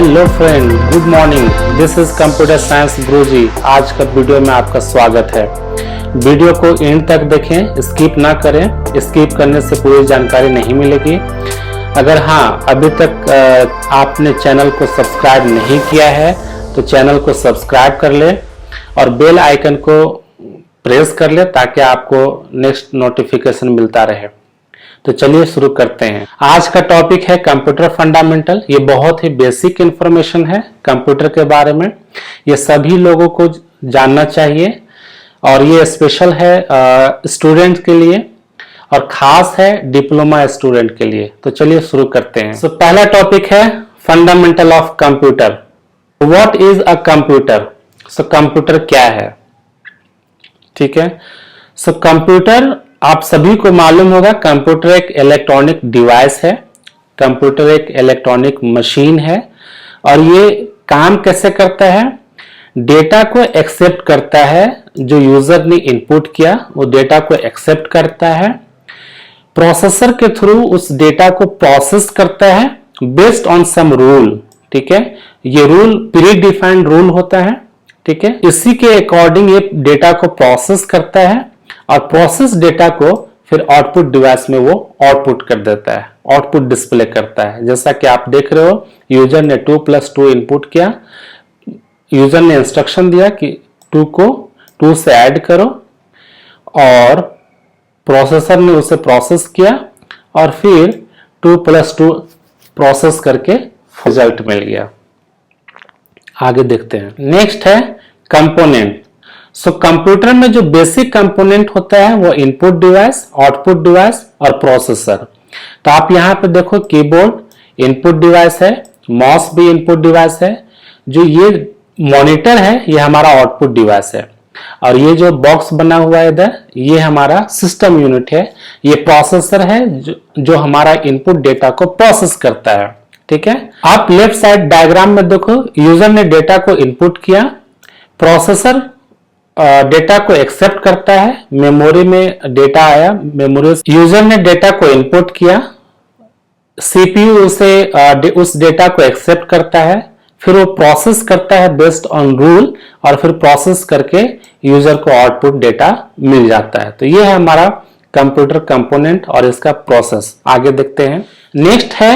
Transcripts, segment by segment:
Hello friend, good morning. This is computer science Guruji. आज का video में आपका स्वागत है। वीडियो को एंड तक देखें, स्किप ना करें। स्किप करने से पूरी जानकारी नहीं मिलेगी। अगर हाँ अभी तक आपने चैनल को सब्सक्राइब नहीं किया है तो चैनल को सब्सक्राइब कर ले और बेल आइकन को प्रेस कर ले ताकि आपको नेक्स्ट नोटिफिकेशन मिलता रहे। तो चलिए शुरू करते हैं। आज का टॉपिक है कंप्यूटर फंडामेंटल। ये बहुत ही बेसिक इंफॉर्मेशन है कंप्यूटर के बारे में। ये सभी लोगों को जानना चाहिए और ये स्पेशल है स्टूडेंट के लिए और खास है डिप्लोमा स्टूडेंट के लिए। तो चलिए शुरू करते हैं। तो पहला टॉपिक है fundamental of computer. What is a computer? So computer क्या है? ठीक है। सो कंप्यूटर आप सभी को मालूम होगा, कंप्यूटर एक इलेक्ट्रॉनिक डिवाइस है। कंप्यूटर एक इलेक्ट्रॉनिक मशीन है और ये काम कैसे करता है? डेटा को एक्सेप्ट करता है। जो यूजर ने इनपुट किया वो डेटा को एक्सेप्ट करता है, प्रोसेसर के थ्रू उस डेटा को प्रोसेस करता है बेस्ड ऑन सम रूल। ठीक है, ये रूल प्री डिफाइंड रूल होता है। ठीक है, इसी के अकॉर्डिंग ये डेटा को प्रोसेस करता है और प्रोसेस डेटा को फिर आउटपुट डिवाइस में वो आउटपुट कर देता है, आउटपुट डिस्प्ले करता है। जैसा कि आप देख रहे हो, यूजर ने 2 + 2 इनपुट किया। यूजर ने इंस्ट्रक्शन दिया कि 2 को 2 से ऐड करो और प्रोसेसर ने उसे प्रोसेस किया और फिर 2 + 2 प्रोसेस करके रिजल्ट मिल गया। आगे देखते हैं। नेक्स्ट है कंपोनेंट। सो कंप्यूटर में जो बेसिक कंपोनेंट होता है वो इनपुट डिवाइस, आउटपुट डिवाइस और प्रोसेसर। तो आप यहां पे देखो, कीबोर्ड इनपुट डिवाइस है, माउस भी इनपुट डिवाइस है, जो ये मॉनिटर है ये हमारा आउटपुट डिवाइस है और ये जो बॉक्स बना हुआ है इधर ये हमारा सिस्टम यूनिट है। ये प्रोसेसर है जो हमारा इनपुट डेटा को प्रोसेस करता है। ठीक है, आप लेफ्ट साइड डायग्राम में देखो, यूजर ने डेटा को इनपुट किया, प्रोसेसर डेटा को एक्सेप्ट करता है, मेमोरी में डेटा आया, मेमोरी यूजर ने डेटा को इनपुट किया, सीपीयू उस डेटा को एक्सेप्ट करता है, फिर वो प्रोसेस करता है बेस्ड ऑन रूल और फिर प्रोसेस करके यूजर को आउटपुट डेटा मिल जाता है। तो ये है हमारा कंप्यूटर कंपोनेंट और इसका प्रोसेस। आगे देखते हैं। नेक्स्ट है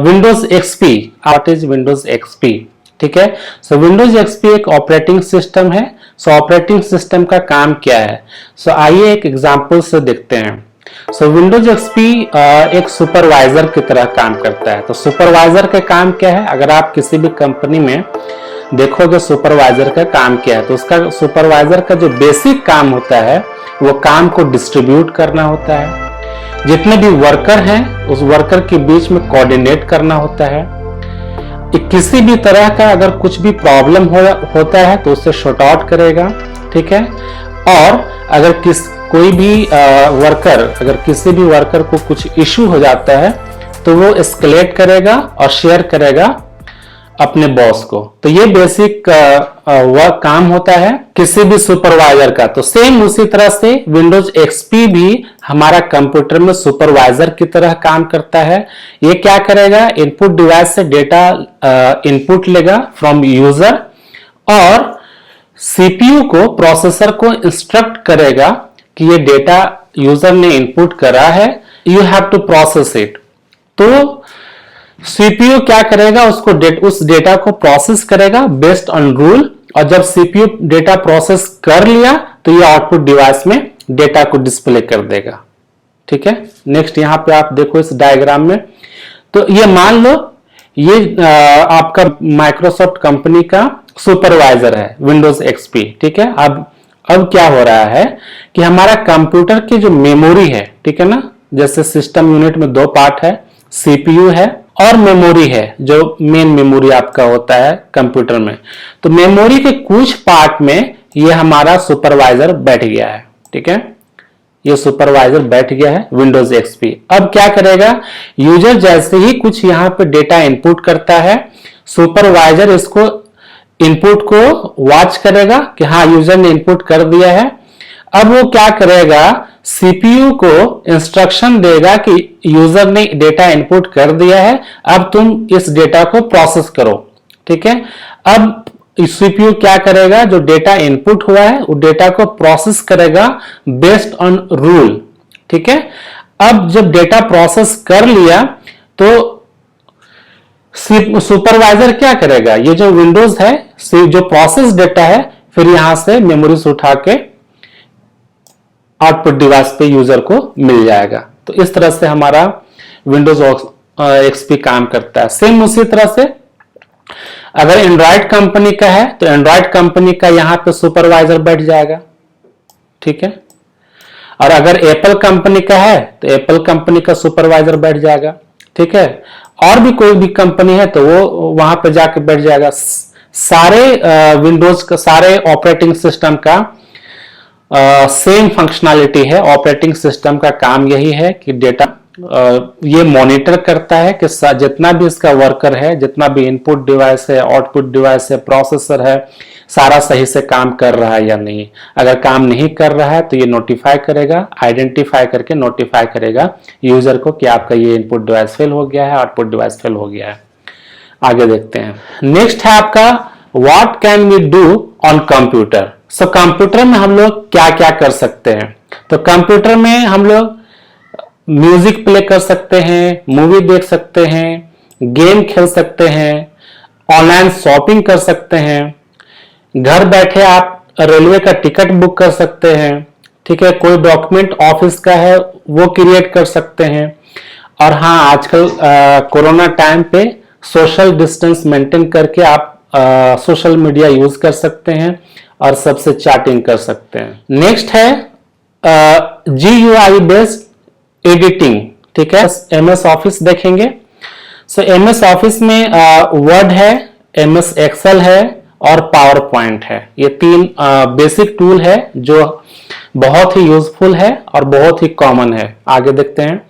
Windows XP. What is Windows XP? ठीक है, सो विंडोज एक्सपी एक ऑपरेटिंग सिस्टम है। सो ऑपरेटिंग सिस्टम का काम क्या है? सो आइए एक एग्जांपल से देखते हैं। सो विंडोज एक्सपी एक सुपरवाइजर की तरह काम करता है। तो सुपरवाइजर का काम क्या है? अगर आप किसी भी कंपनी में देखोगे सुपरवाइजर का काम क्या है, तो उसका सुपरवाइजर का जो बेसिक काम होता है वो काम को डिस्ट्रीब्यूट करना होता है। जितने भी वर्कर हैं उस वर्कर के बीच में कोऑर्डिनेट करना होता है। किसी भी तरह का अगर कुछ भी प्रॉब्लम होता है तो उससे शॉर्ट आउट करेगा। ठीक है, और अगर कोई भी अगर किसी भी वर्कर को कुछ इश्यू हो जाता है तो वो एस्केलेट करेगा और शेयर करेगा अपने बॉस को। तो ये बेसिक वर्क काम होता है किसी भी सुपरवाइजर का। तो सेम उसी तरह से विंडोज एक्सपी भी हमारा कंप्यूटर में सुपरवाइजर की तरह काम करता है। ये क्या करेगा? इनपुट डिवाइस से डेटा इनपुट लेगा फ्रॉम यूजर और सीपीयू को, प्रोसेसर को इंस्ट्रक्ट करेगा कि ये डेटा यूजर ने इनपुट करा है, you have to process it. तो सीपीयू क्या करेगा? उस डेटा को प्रोसेस करेगा बेस्ड ऑन रूल और जब सीपीयू डेटा प्रोसेस कर लिया तो ये आउटपुट डिवाइस में डेटा को डिस्प्ले कर देगा। ठीक है, नेक्स्ट यहां पे आप देखो इस डायग्राम में, तो ये मान लो ये आपका माइक्रोसॉफ्ट कंपनी का सुपरवाइजर है विंडोज एक्सपी। ठीक है, अब क्या हो रहा है कि हमारा कंप्यूटर की जो मेमोरी है, ठीक है ना, जैसे सिस्टम यूनिट में 2 पार्ट है, सीपीयू है और मेमोरी है जो मेन मेमोरी आपका होता है कंप्यूटर में। तो मेमोरी के कुछ पार्ट में ये हमारा सुपरवाइजर बैठ गया है। ठीक है, ये सुपरवाइजर बैठ गया है विंडोज एक्सपी। अब क्या करेगा? यूजर जैसे ही कुछ यहां पे डेटा इनपुट करता है, सुपरवाइजर इसको इनपुट को वॉच करेगा कि हाँ यूजर ने इनपुट कर दिया है। अब वो क्या करेगा? सीपीयू को इंस्ट्रक्शन देगा कि यूजर ने डेटा इनपुट कर दिया है, अब तुम इस डेटा को प्रोसेस करो। ठीक है, अब सीपीयू क्या करेगा, जो डेटा इनपुट हुआ है वो डेटा को प्रोसेस करेगा बेस्ड ऑन रूल। ठीक है, अब जब डेटा प्रोसेस कर लिया तो सुपरवाइजर क्या करेगा, ये जो विंडोज है, जो प्रोसेस डेटा है, फिर यहां से मेमोरी से उठा के आउटपुट डिवाइस पे यूजर को मिल जाएगा। तो इस तरह से हमारा विंडोज एक्सपी काम करता है। सेम उसी तरह से अगर एंड्रॉइड कंपनी का है तो एंड्रॉइड कंपनी का यहां पे सुपरवाइजर बैठ जाएगा। ठीक है, और अगर एप्पल कंपनी का है तो एप्पल कंपनी का सुपरवाइजर बैठ जाएगा। ठीक है, और भी कोई भी कंपनी है तो वो वहां पे जाके बैठ जाएगा। सारे विंडोज का, सारे ऑपरेटिंग सिस्टम का सेम फंक्शनैलिटी है। ऑपरेटिंग सिस्टम का काम यही है कि डेटा ये मॉनिटर करता है कि जितना भी इसका वर्कर है, जितना भी इनपुट डिवाइस है, आउटपुट डिवाइस है, प्रोसेसर है, सारा सही से काम कर रहा है या नहीं। अगर काम नहीं कर रहा है तो ये नोटिफाई करेगा, आइडेंटिफाई करके नोटिफाई करेगा यूजर को कि आपका ये इनपुट डिवाइस फेल हो गया है, आउटपुट डिवाइस फेल हो गया है। आगे देखते हैं। नेक्स्ट है आपका what can we do on computer. So computer में हम लोग क्या क्या कर सकते हैं। तो कंप्यूटर में हम लोग म्यूजिक प्ले कर सकते हैं, मूवी देख सकते हैं, गेम खेल सकते हैं, ऑनलाइन शॉपिंग कर सकते हैं, घर बैठे आप रेलवे का टिकट बुक कर सकते हैं। ठीक है, कोई डॉक्यूमेंट ऑफिस का है वो क्रिएट कर सकते हैं। और हाँ, आजकल कोरोना टाइम पे सोशल डिस्टेंस मेंटेन करके आप सोशल मीडिया यूज कर सकते हैं और सबसे चैटिंग कर सकते हैं। नेक्स्ट है GUI बेस्ड एडिटिंग। ठीक है, MS ऑफिस देखेंगे। सो MS ऑफिस में वर्ड है, MS एक्सेल है और पावर पॉइंट है। ये तीन बेसिक टूल है जो बहुत ही यूजफुल है और बहुत ही कॉमन है। आगे देखते हैं।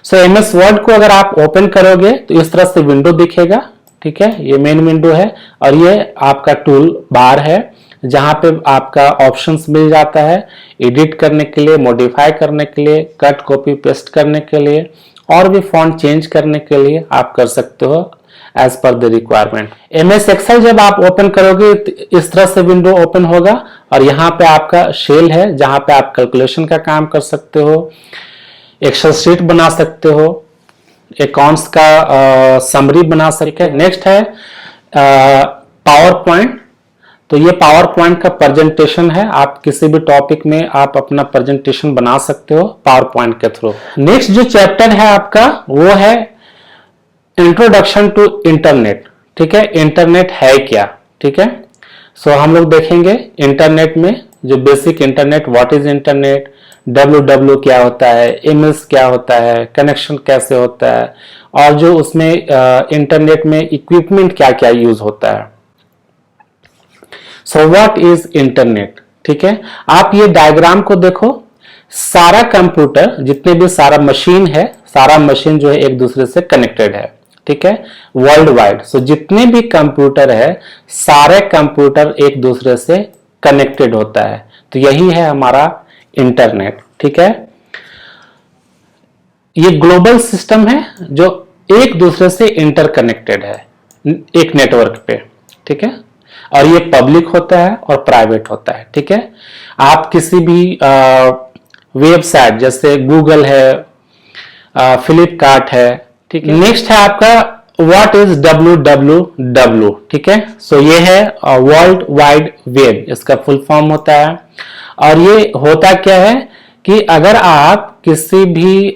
सो MS वर्ड को अगर आप ओपन करोगे तो इस तरह से विंडो दिखेगा। ठीक है, ये मेन विंडो है और ये आपका टूल बार है जहां पे आपका ऑप्शंस मिल जाता है एडिट करने के लिए, मॉडिफाई करने के लिए, कट कॉपी पेस्ट करने के लिए और भी फॉन्ट चेंज करने के लिए आप कर सकते हो as per the requirement. MS Excel जब आप ओपन करोगे तो इस तरह से विंडो ओपन होगा और यहाँ पे आपका शेल है जहां पे आप कैलकुलेशन का काम कर सकते हो, एक्सेल शीट बना सकते हो, अकाउंट्स का समरी बना सकते हैं। नेक्स्ट है पावर पॉइंट। तो ये पावर पॉइंट का प्रेजेंटेशन है, आप किसी भी टॉपिक में आप अपना प्रेजेंटेशन बना सकते हो पावर पॉइंट के थ्रू। नेक्स्ट जो चैप्टर है आपका वो है इंट्रोडक्शन टू इंटरनेट। ठीक है, इंटरनेट है क्या। ठीक है, सो हम लोग देखेंगे इंटरनेट में जो basic internet, what is internet, www क्या होता है, MS क्या होता है, कनेक्शन कैसे होता है और जो उसमें इंटरनेट में इक्विपमेंट क्या क्या यूज होता है। So what is internet. ठीक है, आप ये डायग्राम को देखो, सारा कंप्यूटर जितने भी सारा मशीन है, सारा मशीन जो है एक दूसरे से कनेक्टेड है। ठीक है, वर्ल्ड वाइड। सो जितने भी कंप्यूटर है सारे कंप्यूटर एक दूसरे से कनेक्टेड होता है। तो यही है हमारा इंटरनेट। ठीक है, ये ग्लोबल सिस्टम है जो एक दूसरे से इंटरकनेक्टेड है एक नेटवर्क पे। ठीक है, और ये पब्लिक होता है और प्राइवेट होता है। ठीक है, आप किसी भी वेबसाइट जैसे गूगल है, फ्लिपकार्ट है। ठीक है, नेक्स्ट है आपका व्हाट इज www। ठीक है, सो ये है वर्ल्ड वाइड वेब, इसका फुल फॉर्म होता है। और ये होता क्या है कि अगर आप किसी भी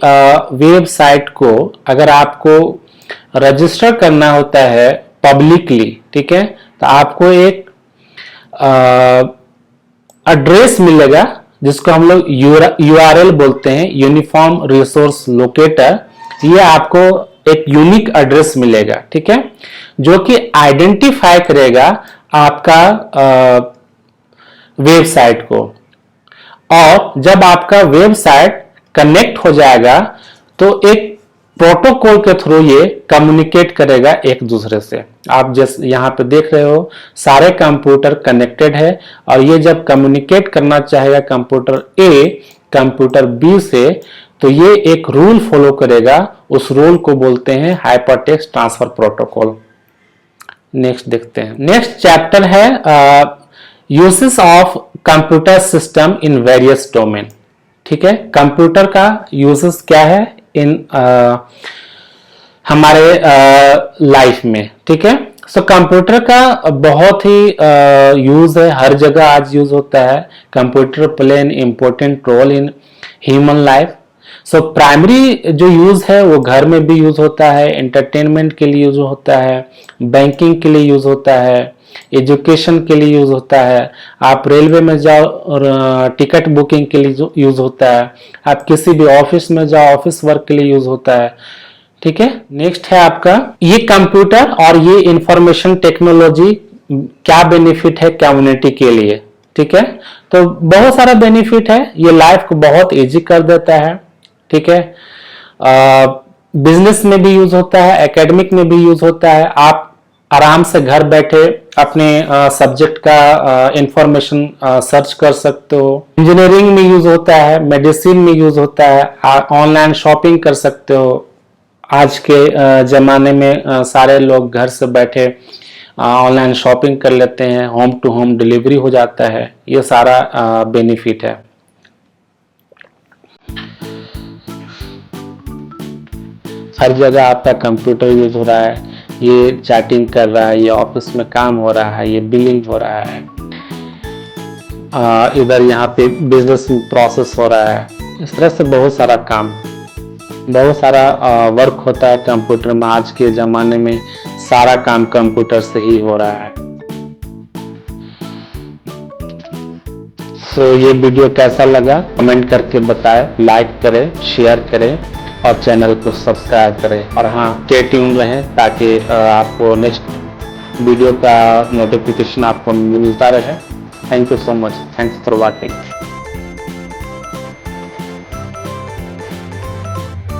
वेबसाइट को अगर आपको रजिस्टर करना होता है पब्लिकली, ठीक है, तो आपको एक एड्रेस मिलेगा जिसको हम लोग URL बोलते हैं, यूनिफॉर्म रिसोर्स लोकेटर। ये आपको एक यूनिक एड्रेस मिलेगा। ठीक है, जो कि आइडेंटिफाई करेगा आपका वेबसाइट को। और जब आपका वेबसाइट कनेक्ट हो जाएगा तो एक प्रोटोकॉल के थ्रू ये कम्युनिकेट करेगा एक दूसरे से। आप जैसे यहाँ पे देख रहे हो सारे कंप्यूटर कनेक्टेड है और ये जब कम्युनिकेट करना चाहेगा कंप्यूटर A कंप्यूटर बी से, तो ये एक रूल फॉलो करेगा, उस रूल को बोलते हैं हाइपरटेक्स्ट ट्रांसफर प्रोटोकॉल। नेक्स्ट देखते हैं। नेक्स्ट चैप्टर है uses of computer system in various domain. ठीक है, कंप्यूटर का यूसेस क्या है इन हमारे लाइफ में। ठीक है, सो कंप्यूटर का बहुत ही यूज है, हर जगह आज यूज होता है। Computer play an important role in human life. So primary जो यूज है वो घर में भी यूज होता है, एंटरटेनमेंट के लिए यूज होता है, बैंकिंग के लिए यूज होता है, एजुकेशन के लिए यूज होता है, आप रेलवे में जाओ और टिकट बुकिंग के लिए यूज होता है, आप किसी भी ऑफिस में जाओ ऑफिस वर्क के लिए यूज होता है। ठीक है, नेक्स्ट है आपका ये कंप्यूटर और ये इंफॉर्मेशन टेक्नोलॉजी क्या बेनिफिट है कम्युनिटी के लिए। ठीक है, तो बहुत सारा बेनिफिट है, ये लाइफ को बहुत इजी कर देता है। ठीक है, बिजनेस में भी यूज होता है, एकेडमिक में भी यूज होता है, आप आराम से घर बैठे अपने सब्जेक्ट का इंफॉर्मेशन सर्च कर सकते हो। इंजीनियरिंग में यूज होता है, मेडिसिन में यूज होता है, ऑनलाइन शॉपिंग कर सकते हो। आज के जमाने में सारे लोग घर से बैठे ऑनलाइन शॉपिंग कर लेते हैं, होम टू होम डिलीवरी हो जाता है, ये सारा बेनिफिट है। हर जगह आपका कंप्यूटर यूज हो रहा है, ये चैटिंग कर रहा है, ये ऑफिस में काम हो रहा है, ये बिलिंग हो रहा है, इधर यहाँ पे बिजनेस प्रोसेस हो रहा है। इस तरह से बहुत सारा काम, बहुत सारा वर्क होता है कंप्यूटर में। आज के ज़माने में सारा काम कंप्यूटर से ही हो रहा है। तो ये वीडियो कैसा लगा कमेंट करके बताएं, लाइक करें, शेयर करें और चैनल को सब्सक्राइब करें। और हाँ, स्टे ट्यून रहें ताकि आपको नेक्स्ट वीडियो का नोटिफिकेशन आपको मिलता रहे। Thank you so much, thanks for watching.